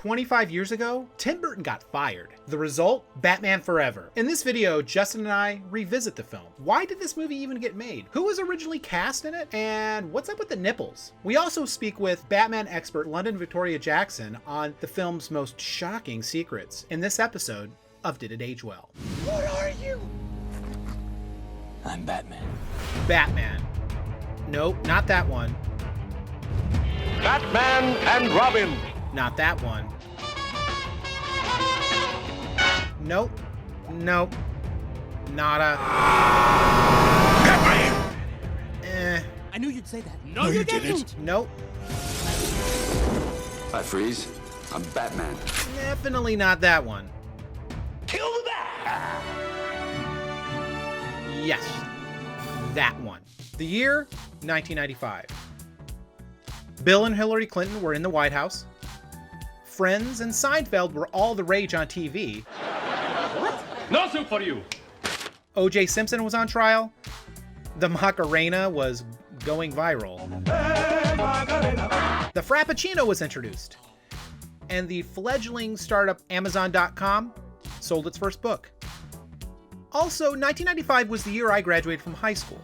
25 years ago, Tim Burton got fired. The result? Batman Forever. In this video, Justin and I revisit the film. Why did this movie even get made? Who was originally cast in it? And what's up with the nipples? We also speak with Batman expert Londyn Victoria Jackson on the film's most shocking secrets in this episode of Did It Age Well? What are you? I'm Batman. Batman. Nope, not that one. Batman and Robin. Not that one. Nope. Nope. Nada. Batman! I knew you'd say that. No, you didn't. Nope. Hi, Freeze. I'm Batman. Definitely not that one. Kill the bat! Yes. That one. The year, 1995. Bill and Hillary Clinton were in the White House. Friends and Seinfeld were all the rage on TV. What? No soup for you. O.J. Simpson was on trial. The Macarena was going viral. The Frappuccino was introduced. And the fledgling startup Amazon.com sold its first book. Also, 1995 was the year I graduated from high school.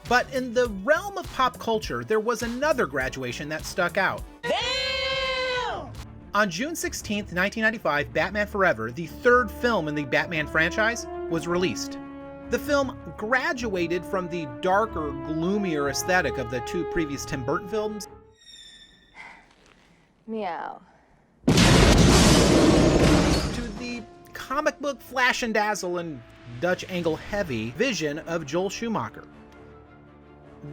But in the realm of pop culture, there was another graduation that stuck out. Damn! On June 16th, 1995, Batman Forever, the third film in the Batman franchise, was released. The film graduated from the darker, gloomier aesthetic of the two previous Tim Burton films Meow. to the comic book flash and dazzle and Dutch angle heavy vision of Joel Schumacher.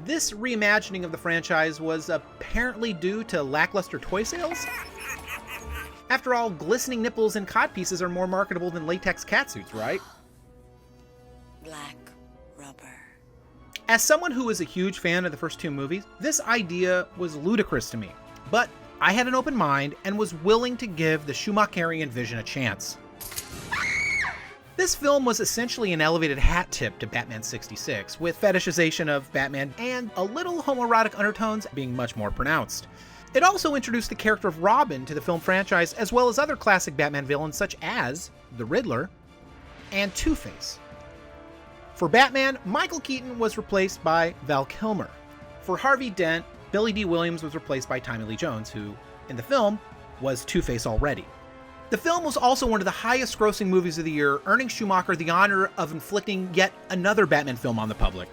This reimagining of the franchise was apparently due to lackluster toy sales. After all, glistening nipples and codpieces are more marketable than latex catsuits, right? Black rubber. As someone who is a huge fan of the first two movies, this idea was ludicrous to me. But I had an open mind and was willing to give the Schumacherian vision a chance. This film was essentially an elevated hat tip to Batman 66, with fetishization of Batman and a little homoerotic undertones being much more pronounced. It also introduced the character of Robin to the film franchise, as well as other classic Batman villains such as the Riddler and Two-Face. For Batman, Michael Keaton was replaced by Val Kilmer. For Harvey Dent, Billy D. Williams was replaced by Tommy Lee Jones, who, in the film, was Two-Face already. The film was also one of the highest grossing movies of the year, earning Schumacher the honor of inflicting yet another Batman film on the public.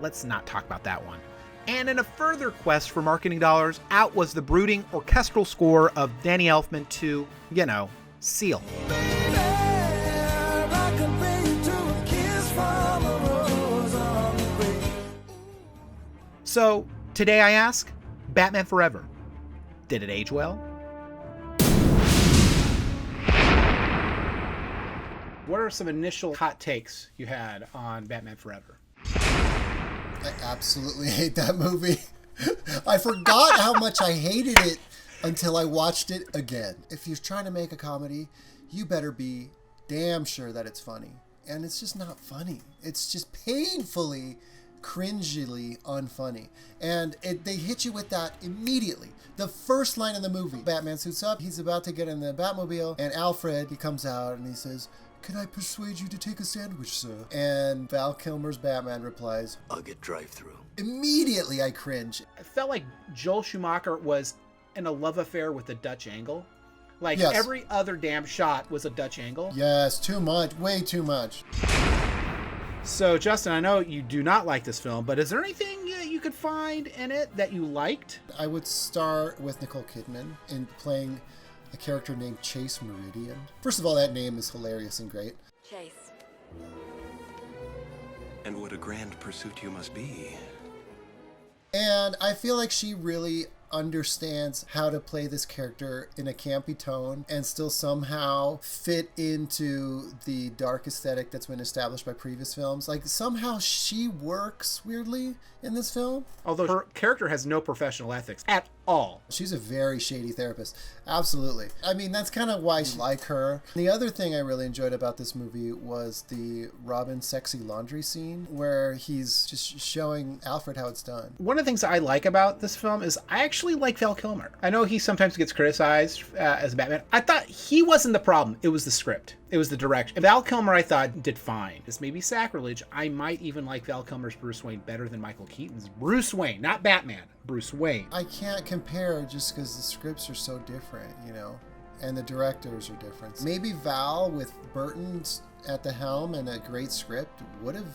Let's not talk about that one. And in a further quest for marketing dollars, out was the brooding orchestral score of Danny Elfman to, Seal. So, today I ask, Batman Forever, did it age well? What are some initial hot takes you had on Batman Forever? I absolutely hate that movie. I forgot how much I hated it until I watched it again. If you're trying to make a comedy, you better be damn sure that it's funny. And it's just not funny. It's just painfully, cringily unfunny. And they hit you with that immediately. The first line in the movie, Batman suits up, he's about to get in the Batmobile, and Alfred, he comes out and he says, "Can I persuade you to take a sandwich, sir?" And Val Kilmer's Batman replies, I'll get drive-through. Immediately I cringe. I felt like Joel Schumacher was in a love affair with the Dutch angle. Like, Yes. every other damn shot was a Dutch angle. Yes, too much, way too much. So, Justin, I know you do not like this film, but is there anything you could find in it that you liked? I would start with Nicole Kidman in playing a character named Chase Meridian. First of all, that name is hilarious and great. Chase. And what a grand pursuit you must be. And I feel like she really understands how to play this character in a campy tone and still somehow fit into the dark aesthetic that's been established by previous films. Like, somehow she works weirdly in this film. Although her character has no professional ethics at all. She's a very shady therapist. Absolutely. I mean, that's kind of why I like her. The other thing I really enjoyed about this movie was the Robin sexy laundry scene where he's just showing Alfred how it's done. One of the things I like about this film is I actually like Val Kilmer. I know he sometimes gets criticized as Batman. I thought he wasn't the problem. It was the script. It was the direction. Val Kilmer, I thought, did fine. This may be sacrilege. I might even like Val Kilmer's Bruce Wayne better than Michael Keaton's Bruce Wayne, not Batman. Bruce Wayne. I can't compare just because the scripts are so different, you know, and the directors are different. Maybe Val with Burton at the helm and a great script would have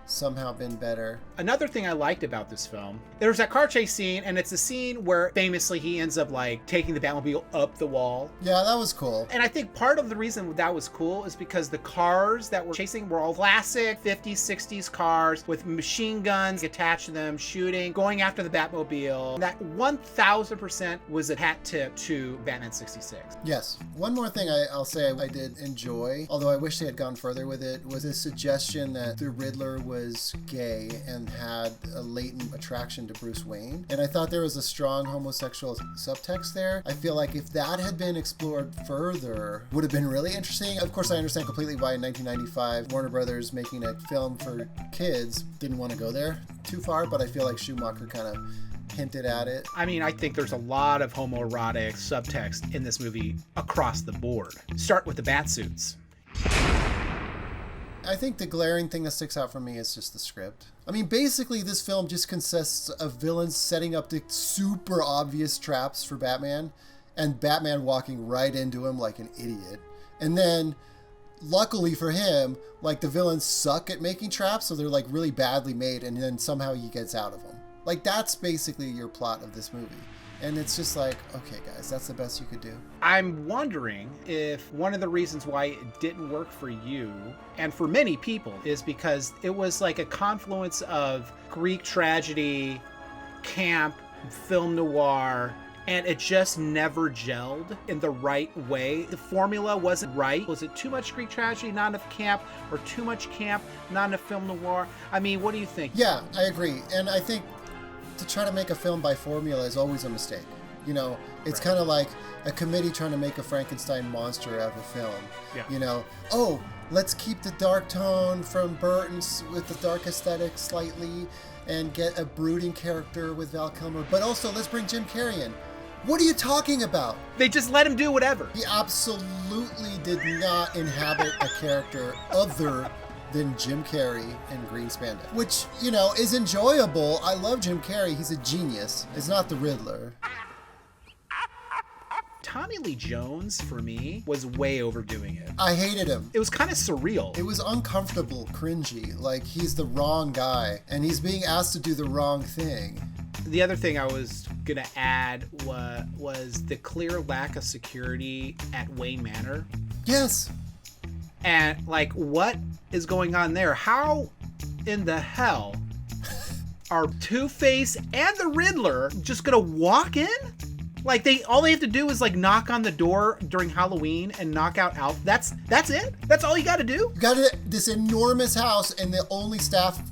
somehow been better. Another thing I liked about this film, there's that car chase scene, and it's a scene where famously he ends up like taking the Batmobile up the wall. Yeah, that was cool. And I think part of the reason that was cool is because the cars that were chasing were all classic 50s, 60s cars with machine guns attached to them, shooting, going after the Batmobile. That 1000% was a hat tip to Batman 66. Yes. One more thing I'll say I did enjoy, although I wish they had gone further with it, was a suggestion that the Riddler was gay and had a latent attraction to Bruce Wayne. And I thought there was a strong homosexual subtext there. I feel like if that had been explored further, would have been really interesting. Of course, I understand completely why in 1995, Warner Brothers making a film for kids didn't want to go there too far, but I feel like Schumacher kind of hinted at it. I mean, I think there's a lot of homoerotic subtext in this movie across the board. Start with the bat suits. I think the glaring thing that sticks out for me is just the script. I mean, basically this film just consists of villains setting up the super obvious traps for Batman and Batman walking right into him like an idiot. And then, luckily for him, like the villains suck at making traps, so they're like really badly made, and then somehow he gets out of them. Like that's basically your plot of this movie. And it's just like, okay, guys, that's the best you could do. I'm wondering if one of the reasons why it didn't work for you and for many people is because it was like a confluence of Greek tragedy, camp, film noir, and it just never gelled in the right way. The formula wasn't right. Was it too much Greek tragedy, not enough camp, or too much camp, not enough film noir? I mean, what do you think? Yeah, I agree. And I think to try to make a film by formula is always a mistake. You know, it's kind of like a committee trying to make a Frankenstein monster out of a film. Yeah. You know, oh, let's keep the dark tone from Burton's with the dark aesthetic slightly and get a brooding character with Val Kilmer, but also let's bring Jim Carrey in. What are you talking about? They just let him do whatever. He absolutely did not inhabit a character other than Jim Carrey in Green Spandex, which, you know, is enjoyable. I love Jim Carrey. He's a genius. It's not the Riddler. Tommy Lee Jones, for me, was way overdoing it. I hated him. It was kind of surreal. It was uncomfortable, cringy, like he's the wrong guy, and he's being asked to do the wrong thing. The other thing I was gonna add was the clear lack of security at Wayne Manor. Yes. And, like, what is going on there? How in the hell are Two-Face and the Riddler just gonna walk in? Like, all they have to do is, like, knock on the door during Halloween and knock out Alf. That's it? That's all you gotta do? You got this enormous house, and the only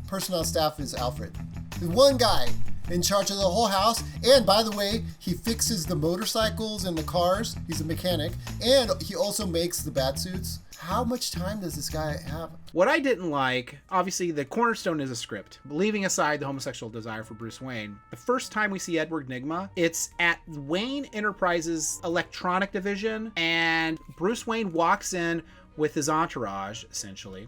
personnel staff is Alfred. The one guy in charge of the whole house. And by the way, he fixes the motorcycles and the cars. He's a mechanic. And he also makes the bat suits. How much time does this guy have? What I didn't like, obviously the cornerstone is a script. Leaving aside the homosexual desire for Bruce Wayne, the first time we see Edward Nygma, it's at Wayne Enterprises electronic division, and Bruce Wayne walks in with his entourage, essentially,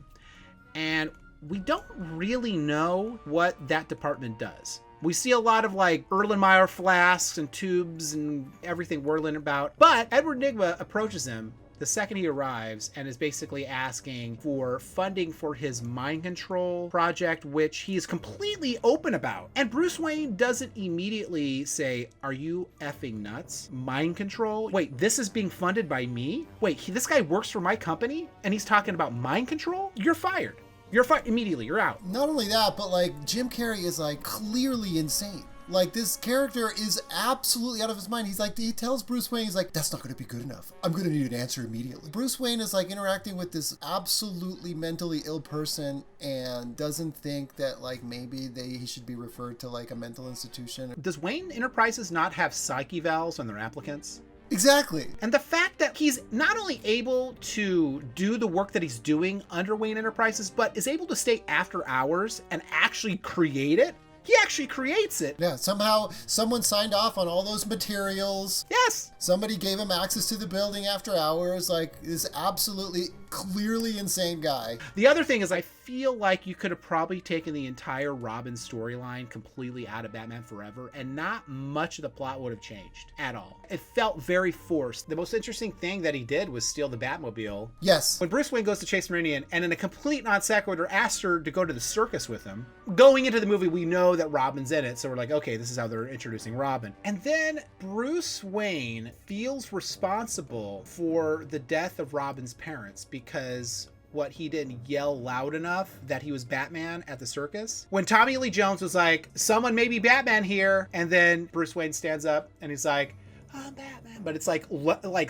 and we don't really know what that department does. We see a lot of like Erlenmeyer flasks and tubes and everything whirling about, but Edward Nygma approaches him the second he arrives and is basically asking for funding for his mind control project, which he is completely open about. And Bruce Wayne doesn't immediately say, "Are you effing nuts? Mind control? Wait, this is being funded by me? Wait, this guy works for my company and he's talking about mind control? You're fired. You're fired immediately. You're out." Not only that, but like Jim Carrey is like clearly insane. Like, this character is absolutely out of his mind. He's like, he tells Bruce Wayne, he's like, that's not going to be good enough. I'm going to need an answer immediately. Bruce Wayne is like interacting with this absolutely mentally ill person and doesn't think that like maybe he should be referred to like a mental institution. Does Wayne Enterprises not have psych evals on their applicants? Exactly. And the fact that he's not only able to do the work that he's doing under Wayne Enterprises, but is able to stay after hours and actually create it. He actually creates it. Yeah, somehow someone signed off on all those materials. Yes. Somebody gave him access to the building after hours. Like, this absolutely clearly insane guy. The other thing is I feel like you could have probably taken the entire Robin storyline completely out of Batman Forever and not much of the plot would have changed at all. It felt very forced. The most interesting thing that he did was steal the Batmobile. Yes. When Bruce Wayne goes to Chase Meridian and in a complete non sequitur asks her to go to the circus with him, going into the movie we know that Robin's in it, so we're like, okay, this is how they're introducing Robin. And then Bruce Wayne feels responsible for the death of Robin's parents because he didn't yell loud enough that he was Batman at the circus. When Tommy Lee Jones was like, someone may be Batman here, and then Bruce Wayne stands up and he's like, I'm Batman, but it's like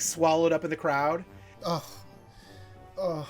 swallowed up in the crowd. Oh,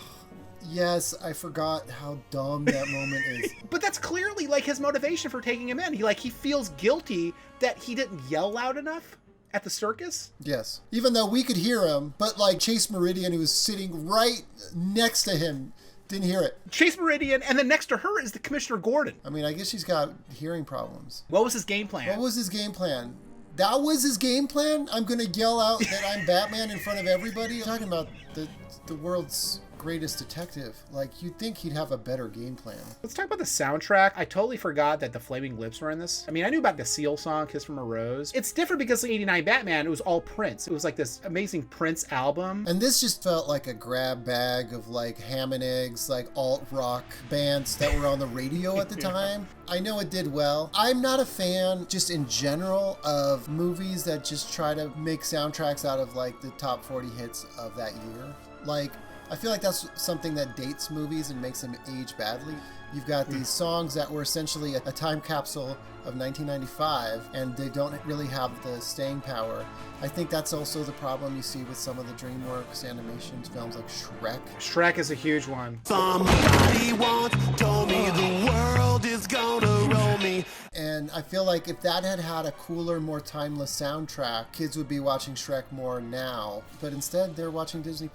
yes, I forgot how dumb that moment is. But that's clearly like his motivation for taking him in. He feels guilty that he didn't yell loud enough at the circus. Yes. Even though we could hear him, but like Chase Meridian, who was sitting right next to him, didn't hear it. Chase Meridian, and then next to her is the Commissioner Gordon. I mean, I guess she's got hearing problems. What was his game plan? What was his game plan? That was his game plan? I'm going to yell out that I'm Batman in front of everybody? You're talking about the world's greatest detective. Like, you'd think he'd have a better game plan. Let's talk about the soundtrack. I totally forgot that the Flaming Lips were in this. I mean, I knew about the Seal song, Kiss from a Rose. It's different because the 89 Batman, it was all Prince. It was like this amazing Prince album. And this just felt like a grab bag of like ham and eggs, like alt-rock bands that were on the radio at the time. I know it did well. I'm not a fan, just in general, of movies that just try to make soundtracks out of like the top 40 hits of that year. Like, I feel like that's something that dates movies and makes them age badly. You've got these songs that were essentially a time capsule of 1995, and they don't really have the staying power. I think that's also the problem you see with some of the DreamWorks animation films like Shrek. Shrek is a huge one. Somebody once told me the world is gonna roll me. And I feel like if that had had a cooler, more timeless soundtrack, kids would be watching Shrek more now. But instead, they're watching Disney+.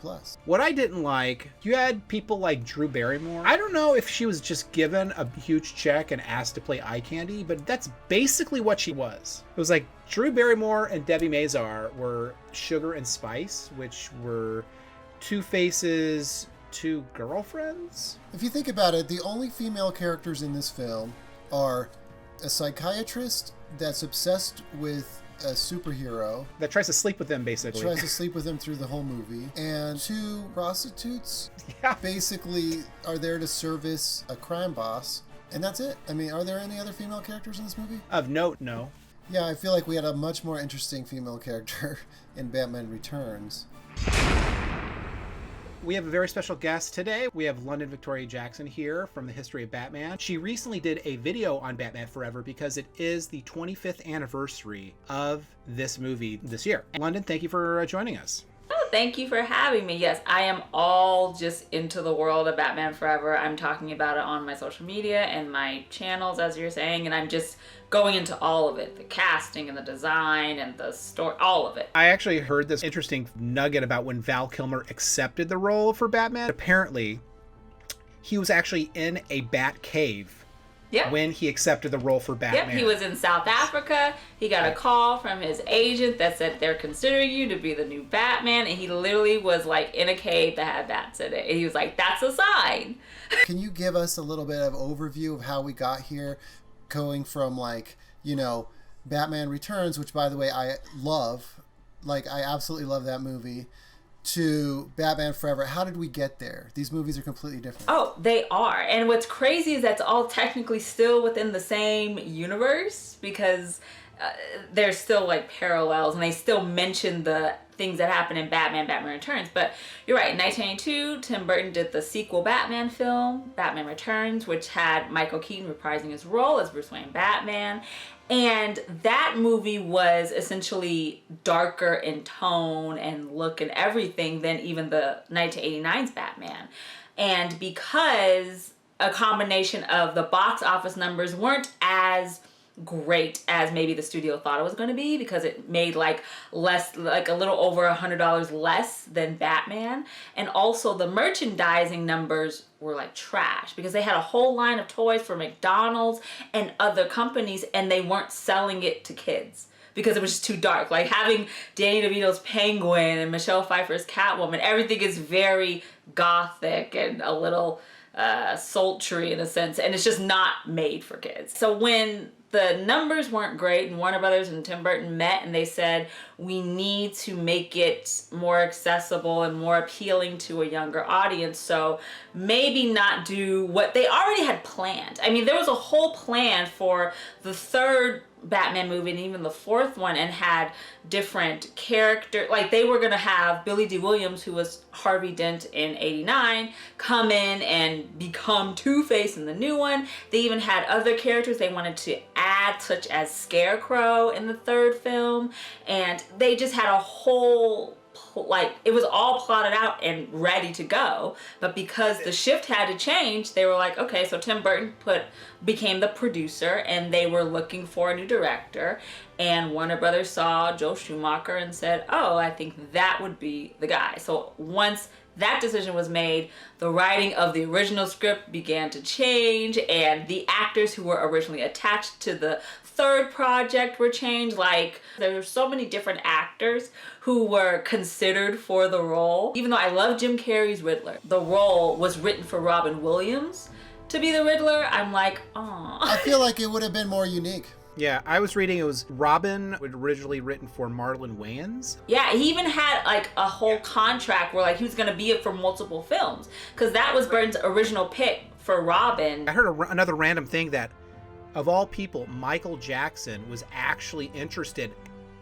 What I didn't like, you had people like Drew Barrymore. I don't know if she was just given a huge check and asked to play eye candy, but that's basically what she was. It was like Drew Barrymore and Debbie Mazar were Sugar and Spice, which were Two-Face's two girlfriends. If you think about it, the only female characters in this film are a psychiatrist that's obsessed with a superhero that tries to sleep with them, basically. Tries to sleep with him through the whole movie. And two prostitutes basically are there to service a crime boss. And that's it. I mean, are there any other female characters in this movie? Of note, no. Yeah, I feel like we had a much more interesting female character in Batman Returns. We have a very special guest today. We have Londyn Victoria Jackson here from the History of Batman. She recently did a video on Batman Forever because it is the 25th anniversary of this movie this year. Londyn, thank you for joining us. Oh, thank you for having me. Yes, I am all just into the world of Batman Forever. I'm talking about it on my social media and my channels, as you're saying, and I'm just going into all of it, the casting and the design and the story, all of it. I actually heard this interesting nugget about when Val Kilmer accepted the role for Batman. Apparently, he was actually in a bat cave when he accepted the role for Batman. Yep, he was in South Africa. He got a call from his agent that said they're considering you to be the new Batman, and he literally was like in a cave that had bats in it. And he was like, that's a sign. Can you give us a little bit of overview of how we got here, going from like, you know, Batman Returns, which by the way I love, like I absolutely love that movie, to Batman Forever? How did we get there? These movies are completely different. Oh, they are. And what's crazy is that's all technically still within the same universe, because there's still like parallels and they still mention the things that happen in Batman Returns. But you're right, in 1992, Tim Burton did the sequel Batman film, Batman Returns, which had Michael Keaton reprising his role as Bruce Wayne Batman. And that movie was essentially darker in tone and look and everything than even the 1989's Batman. And because a combination of the box office numbers weren't as great as maybe the studio thought it was going to be, because it made like less, like a little over $100 less than Batman, and also the merchandising numbers were like trash because they had a whole line of toys for McDonald's and other companies, and they weren't selling it to kids because it was just too dark. Like having Danny DeVito's Penguin and Michelle Pfeiffer's Catwoman, everything is very gothic and a little sultry in a sense, and it's just not made for kids. So when the numbers weren't great and Warner Brothers and Tim Burton met and they said, we need to make it more accessible and more appealing to a younger audience, so maybe not do what they already had planned. I mean, there was a whole plan for the third Batman movie and even the fourth one, and had different characters. Like they were gonna have Billy D. Williams, who was Harvey Dent in '89, come in and become Two-Face in the new one. They even had other characters they wanted to add, such as Scarecrow in the third film, and they just had a whole, like, it was all plotted out and ready to go. But because the shift had to change, they were like, okay, so Tim Burton became the producer, and they were looking for a new director, and Warner Brothers saw Joel Schumacher and said, oh, I think that would be the guy. So once that decision was made, the writing of the original script began to change, and the actors who were originally attached to the third project were changed. Like, there were so many different actors who were considered for the role. Even though I love Jim Carrey's Riddler, the role was written for Robin Williams to be the Riddler. I'm like, aw. I feel like it would have been more unique. Yeah, I was reading it was Robin was originally written for Marlon Wayans. Yeah, he even had like a whole contract where like he was gonna be it for multiple films, because that was Burton's original pick for Robin. I heard another random thing that, of all people, Michael Jackson was actually interested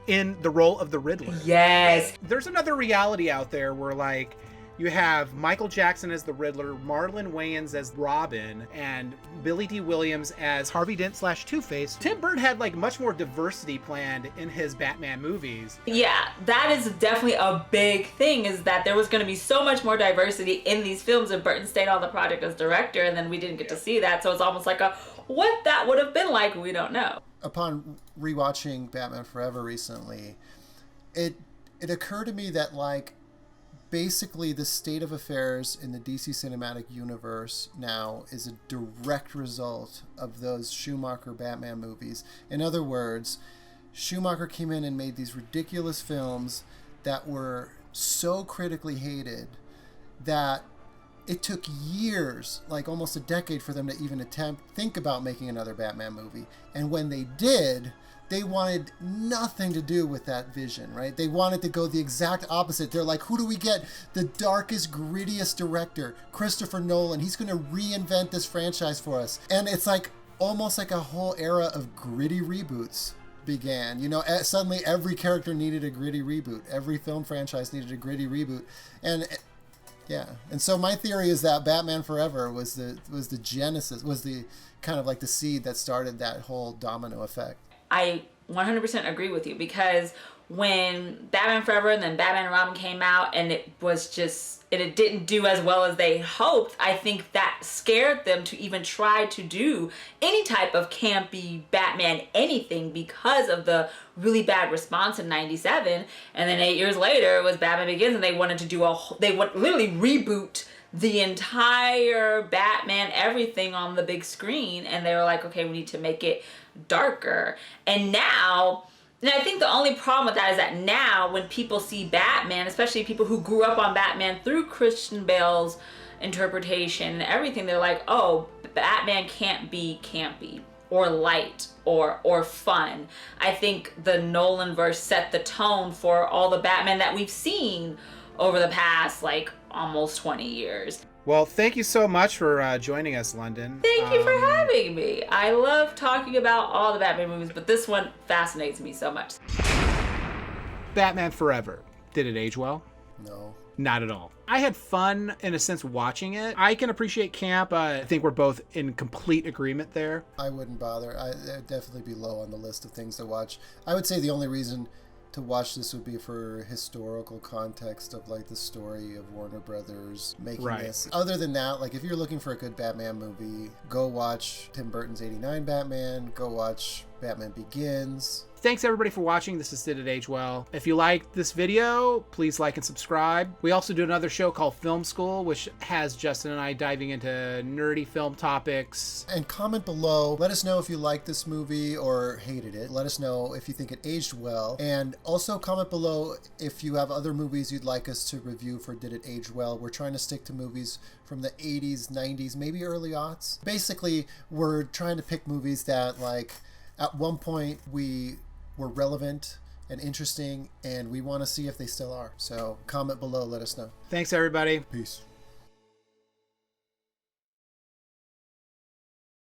in the role of the Riddler. Yes. There's another reality out there where like you have Michael Jackson as the Riddler, Marlon Wayans as Robin, and Billy D. Williams as Harvey Dent / Two-Face. Tim Burton had like much more diversity planned in his Batman movies. Yeah, that is definitely a big thing, is that there was going to be so much more diversity in these films, and Burton stayed on the project as director, and then we didn't get to see that. So it's almost like what that would have been like, we don't know. Upon rewatching Batman Forever recently, it occurred to me that like basically the state of affairs in the DC cinematic universe now is a direct result of those Schumacher Batman movies. In other words, Schumacher came in and made these ridiculous films that were so critically hated that it took years, like almost a decade, for them to even think about making another Batman movie. And when they did, they wanted nothing to do with that vision, right? They wanted to go the exact opposite. They're like, who do we get? The darkest, grittiest director, Christopher Nolan. He's going to reinvent this franchise for us. And it's like almost like a whole era of gritty reboots began. You know, suddenly every character needed a gritty reboot. Every film franchise needed a gritty reboot. And yeah. And so my theory is that Batman Forever was the genesis, was the kind of like the seed that started that whole domino effect. I 100% agree with you, because when Batman Forever and then Batman and Robin came out and it didn't do as well as they hoped, I think that scared them to even try to do any type of campy Batman anything, because of the really bad response in '97. And then 8 years later it was Batman Begins, and they wanted to do literally reboot the entire Batman everything on the big screen, and they were like, okay, we need to make it darker. And now, and I think the only problem with that is that now when people see Batman, especially people who grew up on Batman through Christian Bale's interpretation and everything, they're like, oh, Batman can't be campy or light or fun. I think the Nolanverse set the tone for all the Batman that we've seen over the past like almost 20 years. Well, thank you so much for joining us, Londyn. Thank you for having me. I love talking about all the Batman movies, but this one fascinates me so much. Batman Forever. Did it age well? No. Not at all. I had fun, in a sense, watching it. I can appreciate camp. I think we're both in complete agreement there. I wouldn't bother. It'd definitely be low on the list of things to watch. I would say the only reason to watch this would be for historical context of like the story of Warner Brothers making this. Other than that, like if you're looking for a good Batman movie, go watch Tim Burton's 89 Batman, go watch Batman Begins. Thanks everybody for watching. This is Did It Age Well? If you liked this video, please like and subscribe. We also do another show called Film School, which has Justin and I diving into nerdy film topics. And comment below. Let us know if you liked this movie or hated it. Let us know if you think it aged well. And also comment below if you have other movies you'd like us to review for Did It Age Well? We're trying to stick to movies from the 80s, 90s, maybe early aughts. Basically, we're trying to pick movies that like at one point were relevant and interesting, and we want to see if they still are. So comment below, let us know. Thanks everybody. Peace.